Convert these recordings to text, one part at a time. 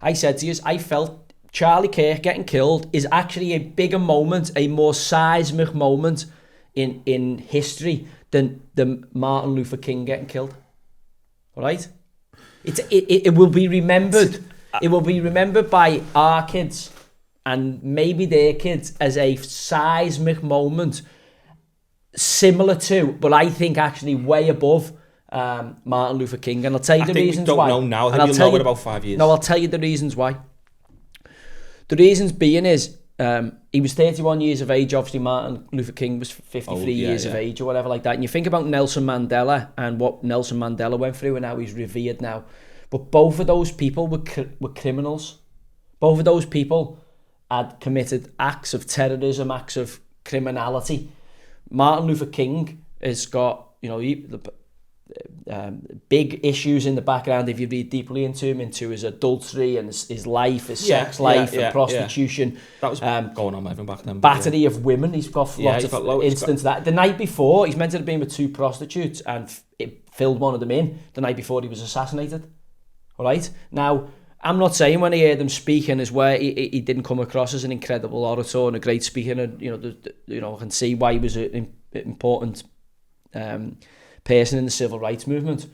I said to you, I felt Charlie Kirk getting killed is actually a bigger moment, a more seismic moment in history than Martin Luther King getting killed. All right? It will be remembered. It will be remembered by our kids and maybe their kids as a seismic moment similar to, but I think actually way above Martin Luther King. And I'll tell you the reasons why. I think we don't know now. I think we'll know in about 5 years. No, I'll tell you the reasons why. The reasons being is he was 31 years of age. Obviously, Martin Luther King was 53 years of age or whatever like that. And you think about Nelson Mandela and what Nelson Mandela went through and how he's revered now. But both of those people were criminals. Both of those people had committed acts of terrorism, acts of criminality. Martin Luther King has got, big issues in the background if you read deeply into his adultery and his life, his sex life and prostitution. That was going on even back then. Battery of women. He's got lots of instances of that. The night before, he's meant to have been with 2 prostitutes and it filled one of them in the night before he was assassinated. All right? Now, I'm not saying when I heard him speaking is where he didn't come across as an incredible orator and a great speaker, and I can see why he was an important person in the civil rights movement.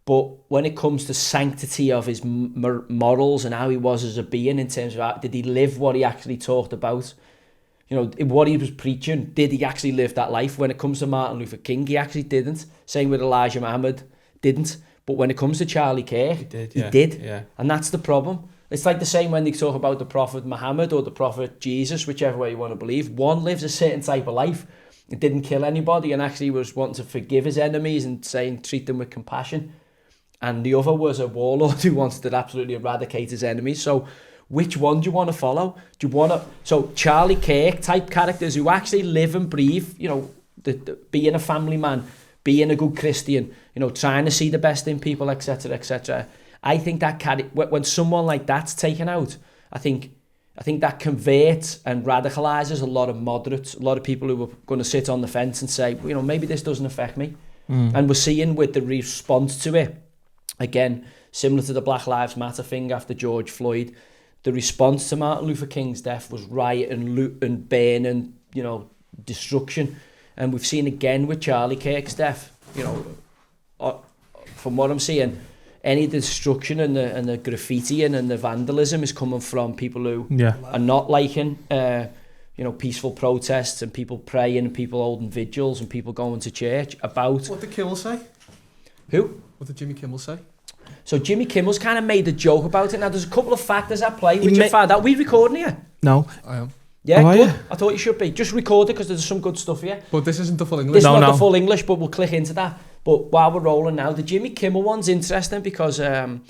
But when it comes to sanctity of his morals and how he was as a being in terms of how, did he live what he actually talked about? What he was preaching, did he actually live that life? When it comes to Martin Luther King, he actually didn't. Same with Elijah Muhammad, didn't. But when it comes to Charlie Kirk, he did. Yeah. And that's the problem. It's like the same when they talk about the Prophet Muhammad or the Prophet Jesus, whichever way you want to believe. One lives a certain type of life. It didn't kill anybody and actually was wanting to forgive his enemies and treat them with compassion. And the other was a warlord who wanted to absolutely eradicate his enemies. So which one do you want to follow? Do you want to... So Charlie Kirk type characters who actually live and breathe, being a family man, being a good Christian, trying to see the best in people, etc., etc. I think that when someone like that's taken out, I think that converts and radicalizes a lot of moderates, a lot of people who are going to sit on the fence and say, maybe this doesn't affect me. And we're seeing with the response to it, again, similar to the Black Lives Matter thing after George Floyd, the response to Martin Luther King's death was riot and loot and burn and, destruction. And we've seen again with Charlie Kirk's death, from what I'm seeing, any destruction and the graffiti and the vandalism is coming from people who are not liking, peaceful protests and people praying and people holding vigils and people going to church about... What did Kimmel say? Who? What did Jimmy Kimmel say? So Jimmy Kimmel's kind of made a joke about it. Now, there's a couple of factors at play which I found out. Are we recording here? No. I am. Yeah, good. I thought you should be. Just record it because there's some good stuff here. But this isn't the full English. This is not the full English, but we'll click into that. But while we're rolling now, the Jimmy Kimmel one's interesting because, there's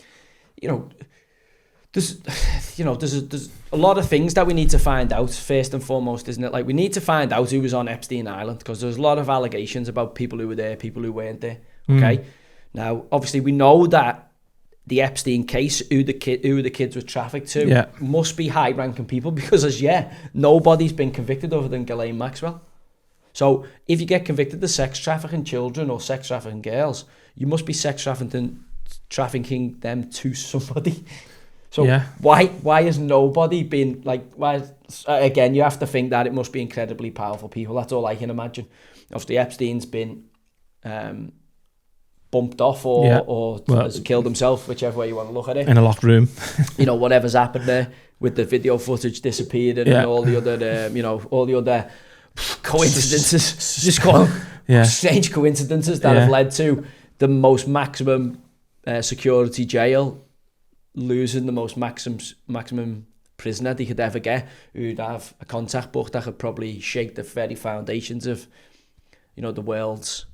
a lot of things that we need to find out, first and foremost, isn't it? Like, we need to find out who was on Epstein Island because there's a lot of allegations about people who were there, people who weren't there, okay? Now, obviously, we know that the Epstein case, who the kids were trafficked to, must be high-ranking people because, nobody's been convicted other than Ghislaine Maxwell. So if you get convicted of sex trafficking children or sex trafficking girls, you must be sex trafficking them to somebody. So why has nobody been like? Again, you have to think that it must be incredibly powerful people. That's all I can imagine. Obviously, Epstein's been bumped off or has killed himself, whichever way you want to look at it. In a locked room. Whatever's happened there with the video footage disappeared and all the other, all the other coincidences, just call them strange coincidences that have led to the most maximum security jail losing the most maximum prisoner they could ever get, who'd have a contact book that could probably shake the very foundations of, the world's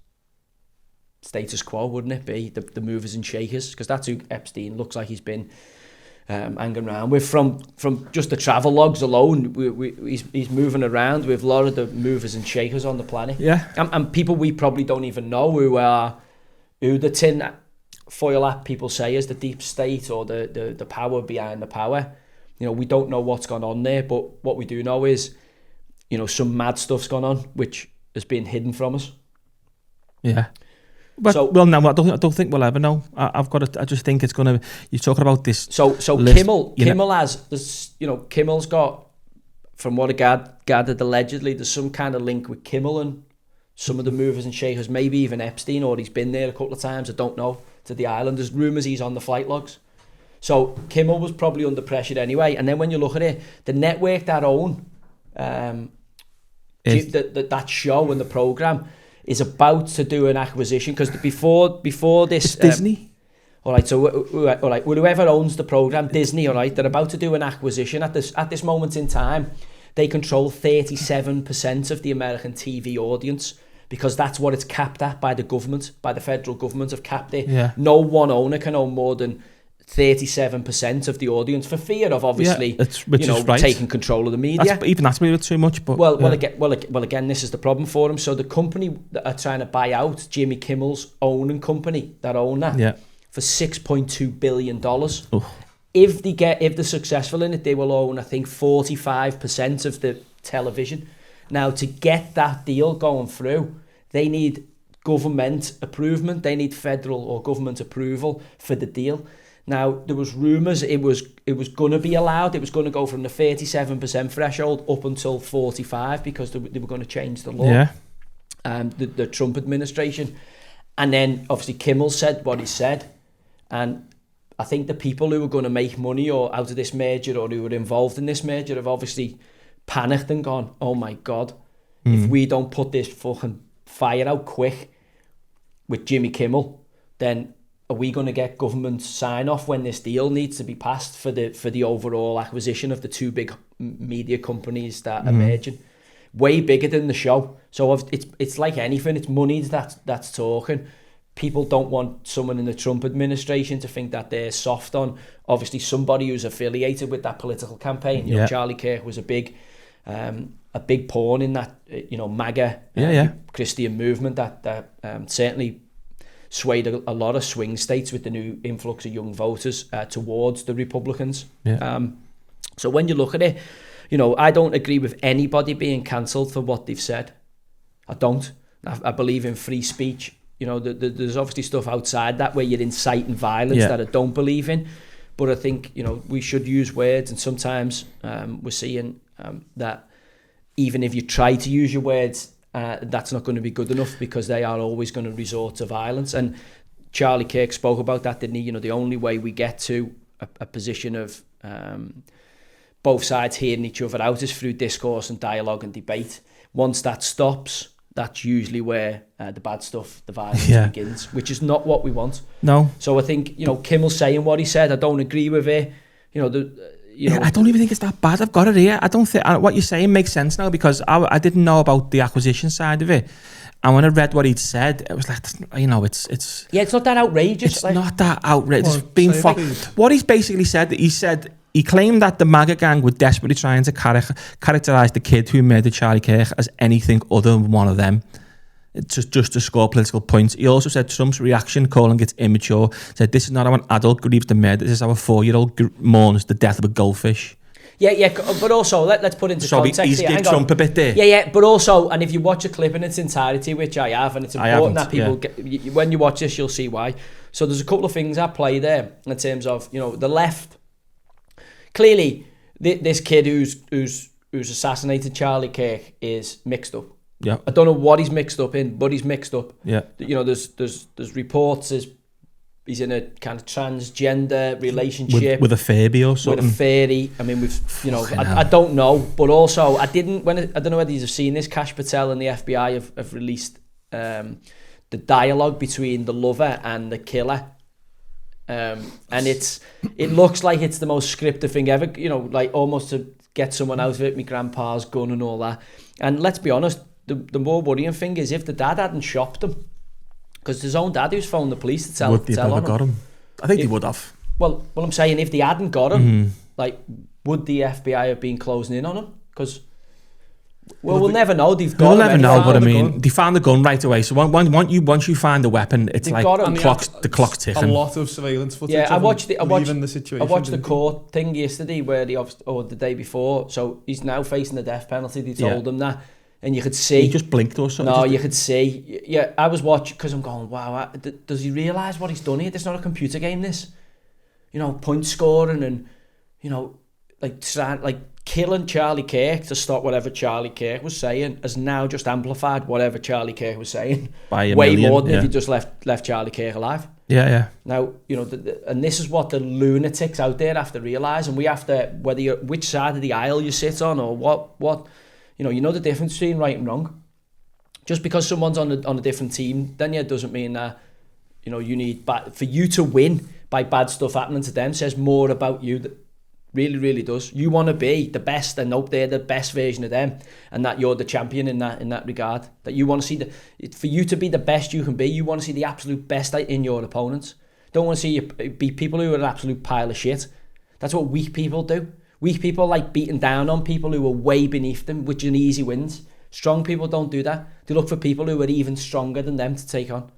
status quo, wouldn't it be? The movers and shakers, because that's who Epstein looks like he's been hanging around with. From just the travel logs alone, he's moving around with a lot of the movers and shakers on the planet. And people we probably don't even know who the tin foil hat people say is the deep state or the power behind the power. We don't know what's gone on there, but what we do know is, some mad stuff's gone on, which has been hidden from us. But, no, I don't think we'll ever know. I just think it's gonna. You're talking about this. So list, Kimmel has this. Kimmel's got, from what I gathered, allegedly there's some kind of link with Kimmel and some of the movers and shakers, maybe even Epstein, or he's been there a couple of times. I don't know, to the island. There's rumours he's on the flight logs. So Kimmel was probably under pressure anyway. And then when you look at it, the network that own that show and the programme is about to do an acquisition, because before this... It's Disney? All right, so whoever owns the programme, Disney, all right, they're about to do an acquisition. At this moment in time, they control 37% of the American TV audience, because that's what it's capped at by the government, by the federal government have capped it. Yeah. No one owner can own more than 37% of the audience, for fear of obviously, taking control of the media. That's maybe too much, but again, this is the problem for them. So the company that are trying to buy out Jimmy Kimmel's owning company, that own that, for $6.2 billion. If they're successful in it, they will own, I think, 45% of the television. Now, to get that deal going through, they need government approval. They need federal or government approval for the deal. Now, there was rumours it was going to be allowed. It was going to go from the 37% threshold up until 45%, because they were going to change the law. Yeah. The Trump administration. And then, obviously, Kimmel said what he said. And I think the people who were going to make money or out of this merger, or who were involved in this merger, have obviously panicked and gone, oh my God, if we don't put this fucking fire out quick with Jimmy Kimmel, then are we going to get government sign-off when this deal needs to be passed for the overall acquisition of the two big media companies that are merging? Way bigger than the show. So it's like anything, it's money that's talking. People don't want someone in the Trump administration to think that they're soft on, obviously, somebody who's affiliated with that political campaign. You know, Charlie Kirk was a big pawn in that, MAGA Christian movement that certainly swayed a lot of swing states with the new influx of young voters towards the Republicans. So when you look at it, I don't agree with anybody being cancelled for what they've said. I don't. I believe in free speech. There's obviously stuff outside that where you're inciting violence that I don't believe in. But I think, we should use words, and sometimes we're seeing that even if you try to use your words, that's not going to be good enough, because they are always going to resort to violence. And Charlie Kirk spoke about that, didn't he? The only way we get to a position of both sides hearing each other out is through discourse and dialogue and debate. Once that stops, that's usually where the bad stuff, the violence begins, which is not what we want. No. So I think, Kimmel saying what he said, I don't agree with it. I don't even think it's that bad. I've got it here. I don't think what you're saying makes sense now, because I didn't know about the acquisition side of it. And when I read what he'd said, it was like, it's... Yeah, it's not that outrageous. It's not that outrageous. It's been what he's basically said, he claimed that the MAGA gang were desperately trying to characterise the kid who murdered Charlie Kirk as anything other than one of them, just to score political points. He also said Trump's reaction, calling it immature, said this is not how an adult grieves the murder, this is how a 4-year-old mourns the death of a goldfish. Yeah, but also, let's put into context he's give Trump a bit there. Yeah, but also, and if you watch a clip in its entirety, which I have, and it's important that people get, when you watch this, you'll see why. So there's a couple of things at play there in terms of, the left. Clearly, this kid who's assassinated Charlie Kirk is mixed up. Yeah. I don't know what he's mixed up in, but he's mixed up. Yeah. There's reports he's in a kind of transgender relationship with a fairy or something. With a fairy. I mean, I don't know, but also I don't know whether you've seen this. Kash Patel and the FBI have released the dialogue between the lover and the killer. And it looks like it's the most scripted thing ever, like almost to get someone out of it, my grandpa's gun and all that. And let's be honest, the more worrying thing is if the dad hadn't shopped him, because his own dad who's phoned the police to tell on him. I think they would have. Well, I'm saying if they hadn't got him, would the FBI have been closing in on him? Because we'll never know. We'll never know what I mean. They found the gun right away. So once you find the weapon, it's like the clock's ticking. A lot of surveillance footage. Yeah, I watched the situation. court thing yesterday where the day before. So he's now facing the death penalty. They told him that And you could see... He just blinked or something. No, you could see... Yeah, I was watching, because I'm going, wow, does he realise what he's done here? This is not a computer game, this. You know, point scoring and, you know, like killing Charlie Kirk to stop whatever Charlie Kirk was saying has now just amplified whatever Charlie Kirk was saying. By a way million, more than if he just left Charlie Kirk alive. Yeah, yeah. Now, you know, and this is what the lunatics out there have to realise, and we have to, which side of the aisle you sit on, or what, you know the difference between right and wrong. Just because someone's on a different team, then it doesn't mean that, you know, you need for you to win by bad stuff happening to them says more about you. That really, really does. You want to be the best, and hope they're the best version of them, and that you're the champion in that regard. That you want to see for you to be the best you can be, you want to see the absolute best in your opponents. Don't want to see you be people who are an absolute pile of shit. That's what weak people do. Weak people like beating down on people who are way beneath them, which are easy wins. Strong people don't do that. They look for people who are even stronger than them to take on.